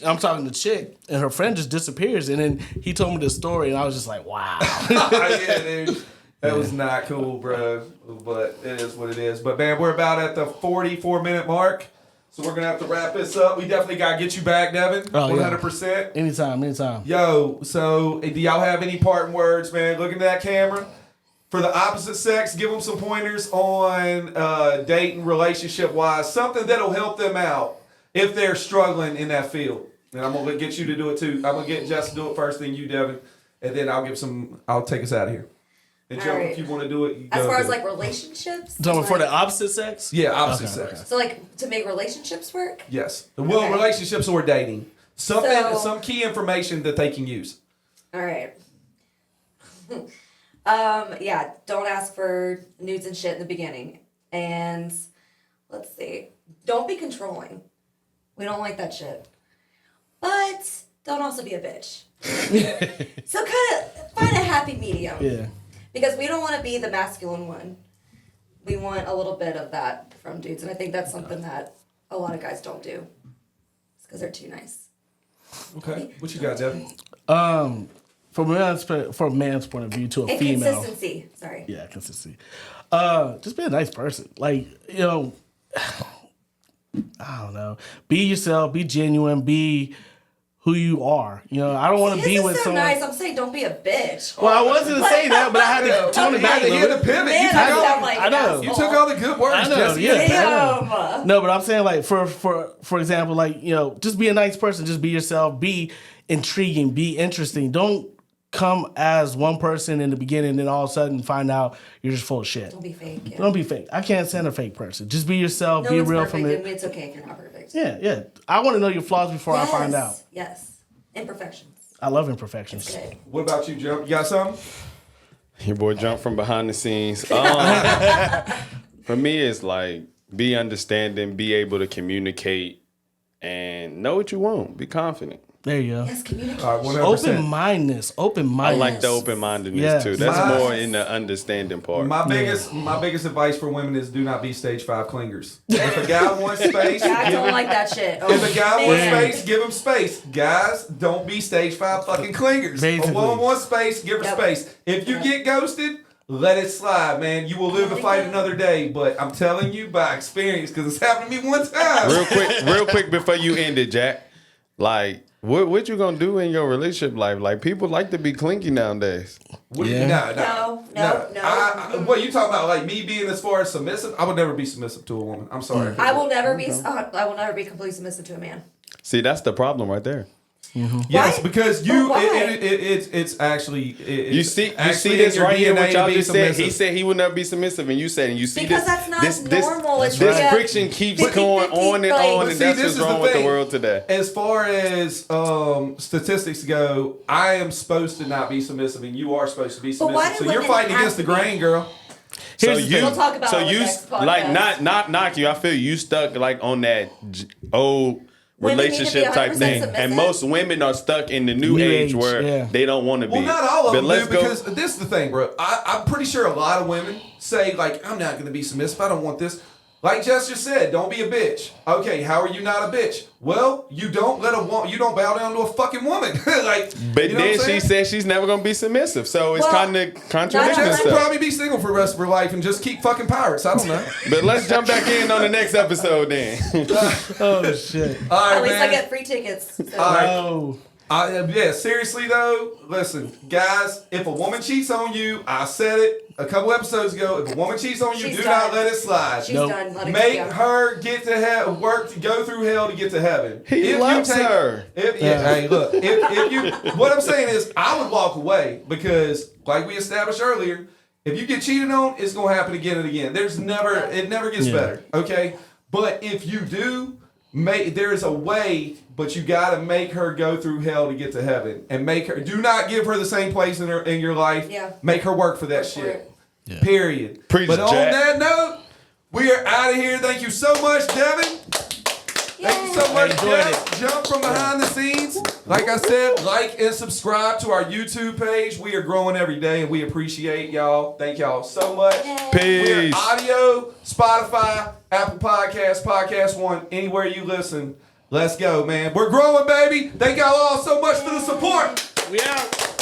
I'm talking to chick, and her friend just disappears. And then he told me the story, and I was just like, wow. Yeah, dude. That was not cool, bro. But it is what it is. But, man, we're about at the 44-minute mark. So we're going to have to wrap this up. We definitely got to get you back, Devin. Oh, 100%. Yeah. Anytime. Yo, so do y'all have any parting words, man? Look at that camera. For the opposite sex, give them some pointers on dating, relationship-wise. Something that'll help them out if they're struggling in that field. And I'm going to get you to do it, too. I'm going to get Jess to do it first, then you, Devin. And then I'll take us out of here. And Joe, if you want to do it, you as go far as ahead. like relationships, So for the opposite sex? Yeah, opposite sex. so like to make relationships work. Yes. Well, Okay. relationships or dating. Something, So- some key information that they can use. All right. Yeah, don't ask for nudes and shit in the beginning. And let's see. Don't be controlling. We don't like that shit. But don't also be a bitch. So kind of find a happy medium. Yeah. Because we don't want to be the masculine one. We want a little bit of that from dudes. And I think that's something that a lot of guys don't do. It's because they're too nice. Okay. What you got, Devin? From a man's point of view to a And female. consistency. Sorry. Yeah, consistency. Just be a nice person. Like, you know, I don't know. Be yourself, be genuine, be who you are. You know, I don't want to be with so someone. nice. I'm saying don't be a bitch. Well, I wasn't gonna say that, but I had to tone it back a You had little to bit. pivot. Man, You I took sound all, like I know. you took all the good words, I know, Jesse. yeah. Damn. No, but I'm saying like for example, like, you know, just be a nice person, just be yourself, be intriguing, be interesting. Don't come as one person in the beginning and then all of a sudden find out you're just full of shit. Don't be fake. Yeah. Don't be fake. I can't stand a fake person. Just be yourself, No be one's real perfect, from the and it's okay if you're not perfect. Yeah. I want to know your flaws before I find out. Yes. Imperfections. I love imperfections. Good. What about you, Joe? You got something? Your boy jumped from behind the scenes. For me, it's like be understanding, be able to communicate, and know what you want. Be confident. There you go. Yes, communicate. All right, 100%. Open-mindedness. I like the open-mindedness Yes. too. That's My- more in the understanding part. My biggest advice for women is do not be stage 5 clingers. If a guy wants space, I don't like that shit. Oh, if a guy wants man. space, give him space. Guys, don't be stage 5 fucking clingers. Basically. A woman wants space, give her Yep. space. If you get ghosted, let it slide, man. You will live to fight another day. But I'm telling you by experience, because it's happened to me one time. real quick before you end it, Jack. Like, what you gonna do in your relationship life? Like, people like to be clinky nowadays. What, Yeah. No. What you talking about? Like me being as far as submissive? I would never be submissive to a woman. I'm sorry. I will never be. I will never be completely submissive to a man. See, that's the problem right there. Yes, Why? because But why? it's actually You see actually this in your right here. DNA What y'all to be just said. He submissive. said he would never be submissive, and you said, and you see Because this. that's not this normal. It's this just friction keeps 50-50, going on and like- on, But and see, that's this what's is the wrong with the thing. world today. As far as statistics go, I am supposed to not be submissive, and you are supposed to be But why submissive. do So you're women fighting have against the to be? grain, girl. So Here's the you, thing. We'll talk about so it on the you next podcast. like not knock you. I feel you stuck like on that old Women need to be relationship type 100% thing, submissive. and most women are stuck in the new New age age, where yeah. they don't want to be. Well, not all of But them let's do, go. because this is the thing, bro. I'm pretty sure a lot of women say, like, I'm not going to be submissive. I don't want this. Like Jess just said, don't be a bitch. Okay, how are you not a bitch? Well, you don't you don't bow down to a fucking woman. Like, But you know then what I'm she saying? said she's never gonna be submissive, so it's Well, kind of contradicting Jess will stuff. probably be single for the rest of her life and just keep fucking pirates. I don't know. But let's jump back in on the next episode then. Oh shit. All right, At least man. I get free tickets. So. All right. Oh. Yeah, seriously though, listen, guys, if a woman cheats on you, I said it a couple episodes ago, if a woman cheats on you, She's do done. not let it slide. She's Nope. done. Let it Make go. her get to work to go through hell to get to heaven. He loves her. Hey, look. If you, what I'm saying is, I would walk away because, like we established earlier, if you get cheated on, it's gonna happen again and again. It never gets better. Okay, but if you do, there's a way, but you gotta make her go through hell to get to heaven, and do not give her the same place in your life. Yeah. Make her work for that Work for shit. it. Yeah. Period. Preach, but on Jack. that note, we are out of here. Thank you so much, Devin. Thank you so much, enjoyed Jeff. Jump from behind the scenes. Like I said, like and subscribe to our YouTube page. We are growing every day, and we appreciate y'all. Thank y'all so much. Yay. We're Peace. audio, Spotify, Apple Podcasts, Podcast One, anywhere you listen. Let's go, man. We're growing, baby. Thank y'all all so much for the support. We out.